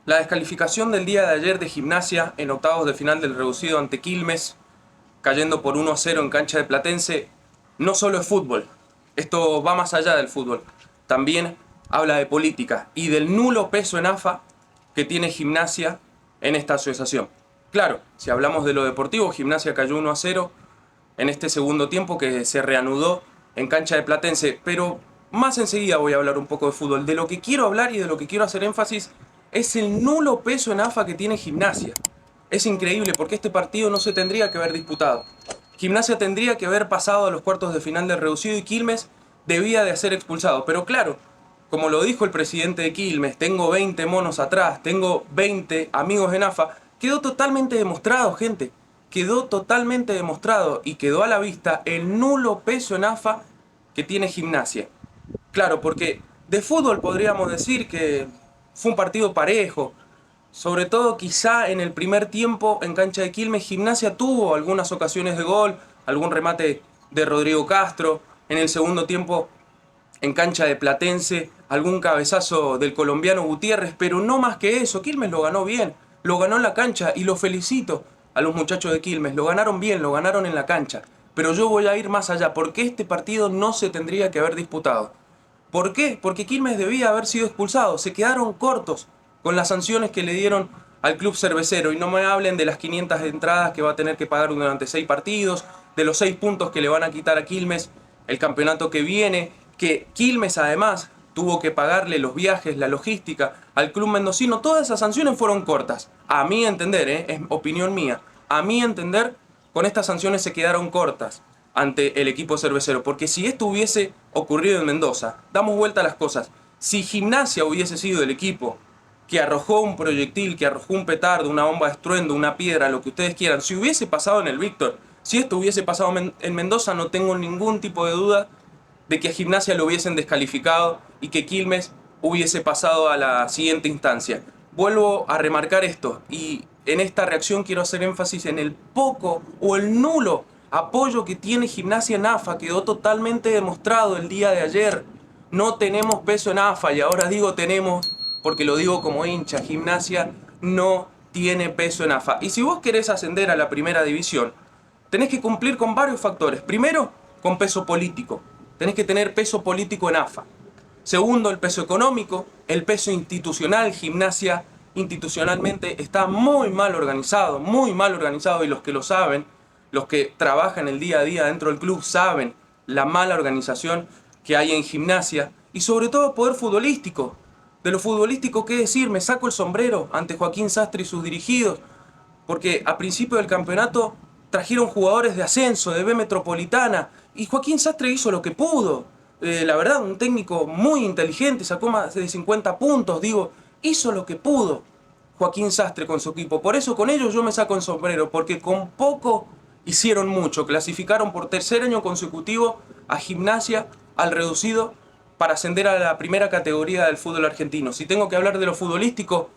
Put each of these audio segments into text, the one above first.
La descalificación del día de ayer de Gimnasia en octavos de final del reducido ante Quilmes, cayendo por 1-0 en cancha de Platense, no solo es fútbol. Esto va más allá del fútbol. También habla de política y del nulo peso en AFA que tiene Gimnasia en esta asociación. Claro, si hablamos de lo deportivo, Gimnasia cayó 1-0 en este segundo tiempo que se reanudó en cancha de Platense, pero más enseguida voy a hablar un poco de fútbol. De lo que quiero hablar y de lo que quiero hacer énfasis es el nulo peso en AFA que tiene Gimnasia. Es increíble porque este partido no se tendría que haber disputado. Gimnasia tendría que haber pasado a los cuartos de final del reducido y Quilmes debía de ser expulsado. Pero claro, como lo dijo el presidente de Quilmes, tengo 20 monos atrás, tengo 20 amigos en AFA, quedó totalmente demostrado, gente. Quedó totalmente demostrado y quedó a la vista el nulo peso en AFA que tiene Gimnasia. Claro, porque de fútbol podríamos decir que fue un partido parejo. Sobre todo quizá en el primer tiempo en cancha de Quilmes, Gimnasia tuvo algunas ocasiones de gol, algún remate de Rodrigo Castro. En el segundo tiempo en cancha de Platense, algún cabezazo del colombiano Gutiérrez, pero no más que eso. Quilmes lo ganó bien, lo ganó en la cancha y lo felicito a los muchachos de Quilmes. Lo ganaron bien, lo ganaron en la cancha. Pero yo voy a ir más allá, porque este partido no se tendría que haber disputado. ¿Por qué? Porque Quilmes debía haber sido expulsado. Se quedaron cortos con las sanciones que le dieron al club cervecero. Y no me hablen de las 500 entradas que va a tener que pagar durante 6 partidos, de los 6 puntos que le van a quitar a Quilmes el campeonato que viene, que Quilmes además tuvo que pagarle los viajes, la logística al club mendocino. Todas esas sanciones fueron cortas. A mi entender, es opinión mía. A mi entender, con estas sanciones se quedaron cortas ante el equipo cervecero. Porque si esto hubiese ocurrido en Mendoza, damos vuelta a las cosas. Si Gimnasia hubiese sido el equipo que arrojó un proyectil, que arrojó un petardo, una bomba de estruendo, una piedra, lo que ustedes quieran, si hubiese pasado en el Víctor, si esto hubiese pasado en Mendoza, no tengo ningún tipo de duda de que a Gimnasia lo hubiesen descalificado y que Quilmes hubiese pasado a la siguiente instancia. Vuelvo a remarcar esto y en esta reacción quiero hacer énfasis en el poco o el nulo apoyo que tiene Gimnasia en AFA. Quedó totalmente demostrado el día de ayer. No tenemos peso en AFA y ahora digo tenemos porque lo digo como hincha. Gimnasia no tiene peso en AFA. Y si vos querés ascender a la primera división, tenés que cumplir con varios factores. Primero, con peso político. Tenés que tener peso político en AFA. Segundo, el peso económico, el peso institucional. Gimnasia institucionalmente está muy mal organizado y los que lo saben, los que trabajan el día a día dentro del club saben la mala organización que hay en Gimnasia y sobre todo poder futbolístico. De lo futbolístico, ¿qué decir? Me saco el sombrero ante Joaquín Sastre y sus dirigidos, porque a principio del campeonato trajeron jugadores de ascenso, de B Metropolitana, y Joaquín Sastre hizo lo que pudo. La verdad, un técnico muy inteligente, sacó más de 50 puntos, digo, hizo lo que pudo Joaquín Sastre con su equipo. Por eso con ellos yo me saco el sombrero, porque con poco hicieron mucho. Clasificaron por tercer año consecutivo a Gimnasia, al reducido, para ascender a la primera categoría del fútbol argentino. Si tengo que hablar de lo futbolístico,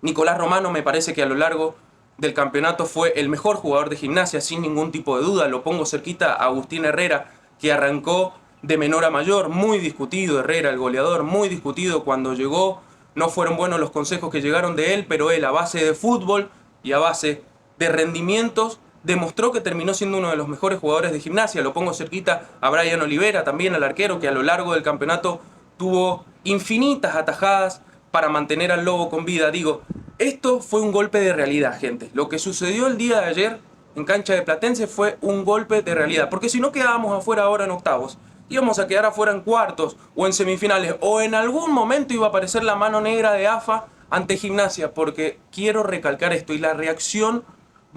Nicolás Romano me parece que a lo largo del campeonato fue el mejor jugador de Gimnasia, sin ningún tipo de duda. Lo pongo cerquita a Agustín Herrera, que arrancó de menor a mayor, muy discutido Herrera, el goleador, muy discutido cuando llegó. No fueron buenos los consejos que llegaron de él, pero él a base de fútbol y a base de rendimientos demostró que terminó siendo uno de los mejores jugadores de Gimnasia. Lo pongo cerquita a Brian Olivera, también al arquero, que a lo largo del campeonato tuvo infinitas atajadas para mantener al Lobo con vida. Digo, esto fue un golpe de realidad, gente. Lo que sucedió el día de ayer en cancha de Platense fue un golpe de realidad. Porque si no quedábamos afuera ahora en octavos, íbamos a quedar afuera en cuartos o en semifinales. O en algún momento iba a aparecer la mano negra de AFA ante Gimnasia. Porque quiero recalcar esto y la reacción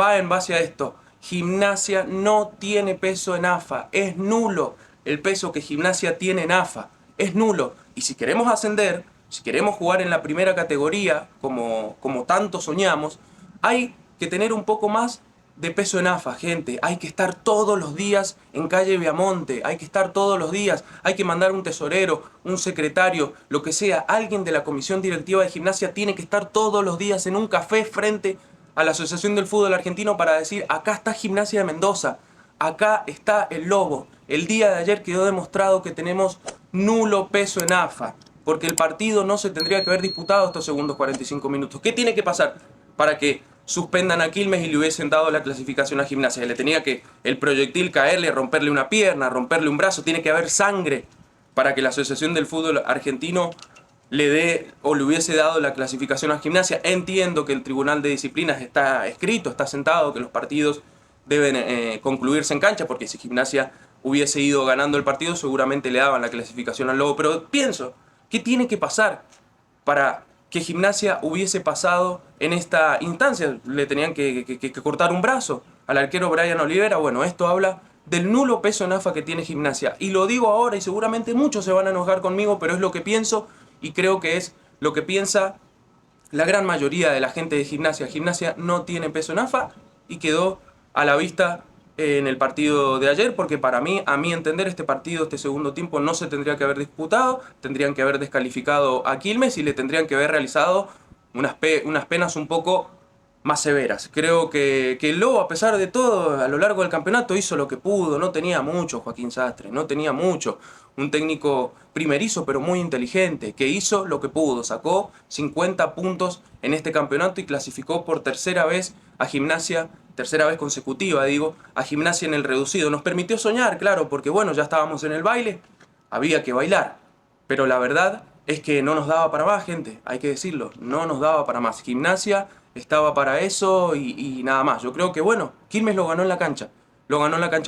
va en base a esto. Gimnasia no tiene peso en AFA. Es nulo el peso que Gimnasia tiene en AFA. Es nulo. Y si queremos ascender, si queremos jugar en la primera categoría, como tanto soñamos, hay que tener un poco más de peso en AFA, gente. Hay que estar todos los días en calle Viamonte, hay que estar todos los días, hay que mandar un tesorero, un secretario, lo que sea, alguien de la comisión directiva de Gimnasia tiene que estar todos los días en un café frente a la Asociación del Fútbol Argentino para decir, acá está Gimnasia de Mendoza, acá está el Lobo. El día de ayer quedó demostrado que tenemos nulo peso en AFA. porque el partido no se tendría que haber disputado estos segundos 45 minutos. ¿Qué tiene que pasar para que suspendan a Quilmes y le hubiesen dado la clasificación a Gimnasia? Le tenía que el proyectil caerle, romperle una pierna, romperle un brazo, tiene que haber sangre para que la Asociación del Fútbol Argentino le dé o le hubiese dado la clasificación a Gimnasia. Entiendo que el Tribunal de Disciplinas está escrito, está sentado, que los partidos deben concluirse en cancha, porque si Gimnasia hubiese ido ganando el partido seguramente le daban la clasificación al Lobo. Pero pienso, ¿qué tiene que pasar para que Gimnasia hubiese pasado en esta instancia? Le tenían que cortar un brazo al arquero Brian Olivera. Bueno, esto habla del nulo peso en AFA que tiene Gimnasia. Y lo digo ahora y seguramente muchos se van a enojar conmigo, pero es lo que pienso y creo que es lo que piensa la gran mayoría de la gente de Gimnasia. Gimnasia no tiene peso en AFA y quedó a la vista en el partido de ayer, porque para mí, a mi entender, este partido, este segundo tiempo, no se tendría que haber disputado, tendrían que haber descalificado a Quilmes y le tendrían que haber realizado unas penas un poco más severas. Creo que el Lobo, a pesar de todo, a lo largo del campeonato hizo lo que pudo. No tenía mucho Joaquín Sastre, no tenía mucho. Un técnico primerizo pero muy inteligente, que hizo lo que pudo. Sacó 50 puntos en este campeonato y clasificó por tercera vez a Gimnasia, tercera vez consecutiva digo, a Gimnasia en el reducido. Nos permitió soñar, claro, porque bueno, ya estábamos en el baile, había que bailar. Pero la verdad es que no nos daba para más, gente, hay que decirlo, no nos daba para más. Gimnasia estaba para eso y nada más. Yo creo que, bueno, Quilmes lo ganó en la cancha,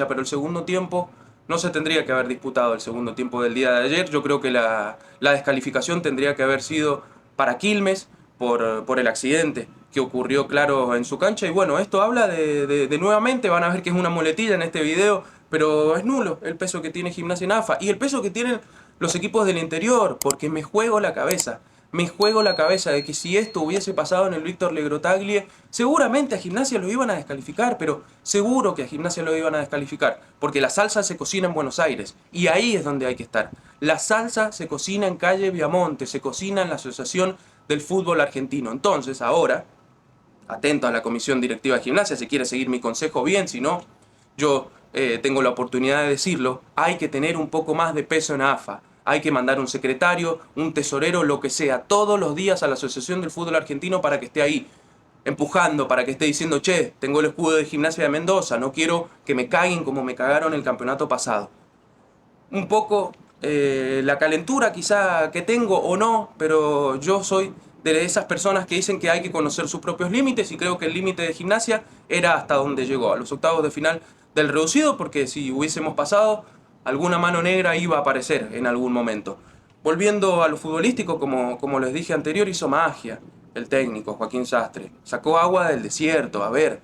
pero el segundo tiempo no se tendría que haber disputado el segundo tiempo del día de ayer. Yo creo que la descalificación tendría que haber sido para Quilmes por el accidente que ocurrió, claro, en su cancha. Y bueno, esto habla de nuevamente, van a ver que es una muletilla en este video, pero es nulo el peso que tiene Gimnasia en AFA y el peso que tienen los equipos del interior, porque me juego la cabeza. Me juego la cabeza de que si esto hubiese pasado en el Víctor Legrotaglie, seguramente a Gimnasia lo iban a descalificar, pero seguro que a Gimnasia lo iban a descalificar, porque la salsa se cocina en Buenos Aires, y ahí es donde hay que estar. La salsa se cocina en calle Viamonte, se cocina en la Asociación del Fútbol Argentino. Entonces, ahora, atento a la comisión directiva de Gimnasia, si quiere seguir mi consejo bien, si no, yo tengo la oportunidad de decirlo, hay que tener un poco más de peso en AFA. Hay que mandar un secretario, un tesorero, lo que sea, todos los días a la Asociación del Fútbol Argentino para que esté ahí, empujando, para que esté diciendo, che, tengo el escudo de Gimnasia de Mendoza, no quiero que me caguen como me cagaron el campeonato pasado. Un poco la calentura quizá que tengo o no, pero yo soy de esas personas que dicen que hay que conocer sus propios límites y creo que el límite de Gimnasia era hasta donde llegó, a los octavos de final del reducido, porque si hubiésemos pasado, alguna mano negra iba a aparecer en algún momento. Volviendo a lo futbolístico, como les dije anterior, hizo magia el técnico Joaquín Sastre. Sacó agua del desierto. A ver,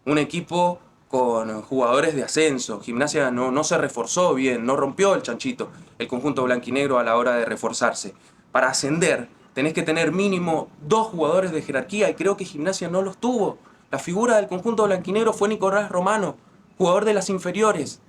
un equipo con jugadores de ascenso. Gimnasia no se reforzó bien, no rompió el chanchito el conjunto blanquinegro a la hora de reforzarse. Para ascender tenés que tener mínimo 2 jugadores de jerarquía y creo que Gimnasia no los tuvo. La figura del conjunto blanquinegro fue Nicolás Romano, jugador de las inferiores.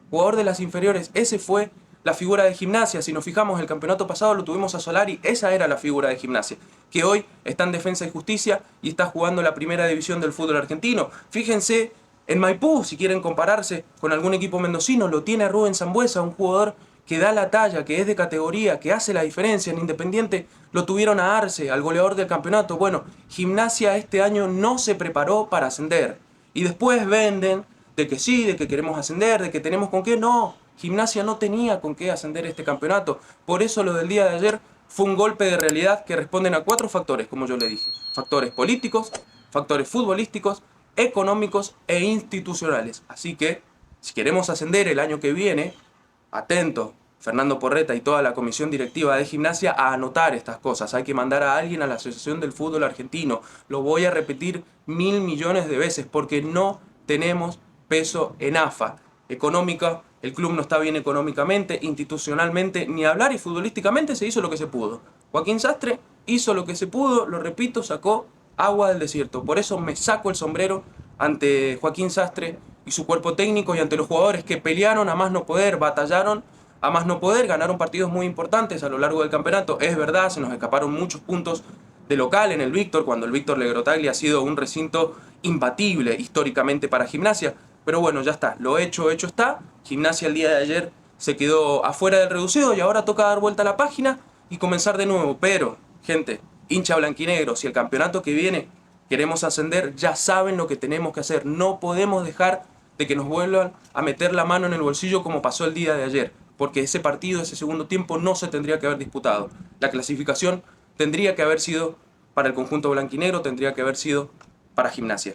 Jugador de las inferiores, ese fue la figura de Gimnasia. Si nos fijamos, el campeonato pasado lo tuvimos a Solari, esa era la figura de Gimnasia, que hoy está en Defensa y Justicia y está jugando la primera división del fútbol argentino. Fíjense en Maipú, si quieren compararse con algún equipo mendocino, lo tiene Rubén Sambueza, un jugador que da la talla, que es de categoría, que hace la diferencia. En Independiente lo tuvieron a Arce, al goleador del campeonato. Bueno, Gimnasia este año no se preparó para ascender. Y después venden de que sí, de que queremos ascender, de que tenemos con qué. No, Gimnasia no tenía con qué ascender este campeonato. Por eso lo del día de ayer fue un golpe de realidad que responden a 4 factores, como yo le dije. Factores políticos, factores futbolísticos, económicos e institucionales. Así que, si queremos ascender el año que viene, atento, Fernando Porreta y toda la comisión directiva de Gimnasia, a anotar estas cosas. Hay que mandar a alguien a la Asociación del Fútbol Argentino. Lo voy a repetir 1000 millones de veces porque no tenemos peso en AFA. Económica, el club no está bien económicamente, institucionalmente, ni hablar, y futbolísticamente se hizo lo que se pudo. Joaquín Sastre hizo lo que se pudo, lo repito, sacó agua del desierto. Por eso me saco el sombrero ante Joaquín Sastre y su cuerpo técnico y ante los jugadores que pelearon a más no poder, batallaron a más no poder, ganaron partidos muy importantes a lo largo del campeonato. Es verdad, se nos escaparon muchos puntos de local en el Víctor, cuando el Víctor Legrotaglie ha sido un recinto imbatible históricamente para Gimnasia. Pero bueno, ya está, lo hecho está. Gimnasia el día de ayer se quedó afuera del reducido y ahora toca dar vuelta a la página y comenzar de nuevo. Pero, gente, hincha blanquinegro, si el campeonato que viene queremos ascender, ya saben lo que tenemos que hacer. No podemos dejar de que nos vuelvan a meter la mano en el bolsillo como pasó el día de ayer, porque ese partido, ese segundo tiempo no se tendría que haber disputado. La clasificación tendría que haber sido para el conjunto blanquinegro, tendría que haber sido para Gimnasia.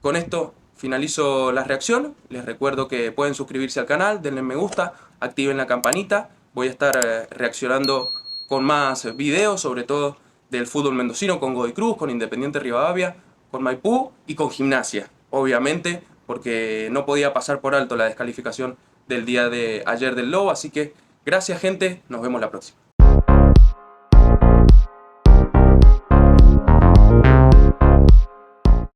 Con esto finalizo la reacción. Les recuerdo que pueden suscribirse al canal, denle me gusta, activen la campanita. Voy a estar reaccionando con más videos, sobre todo del fútbol mendocino, con Godoy Cruz, con Independiente Rivadavia, con Maipú y con Gimnasia. Obviamente, porque no podía pasar por alto la descalificación del día de ayer del Lobo. Así que gracias, gente, nos vemos la próxima.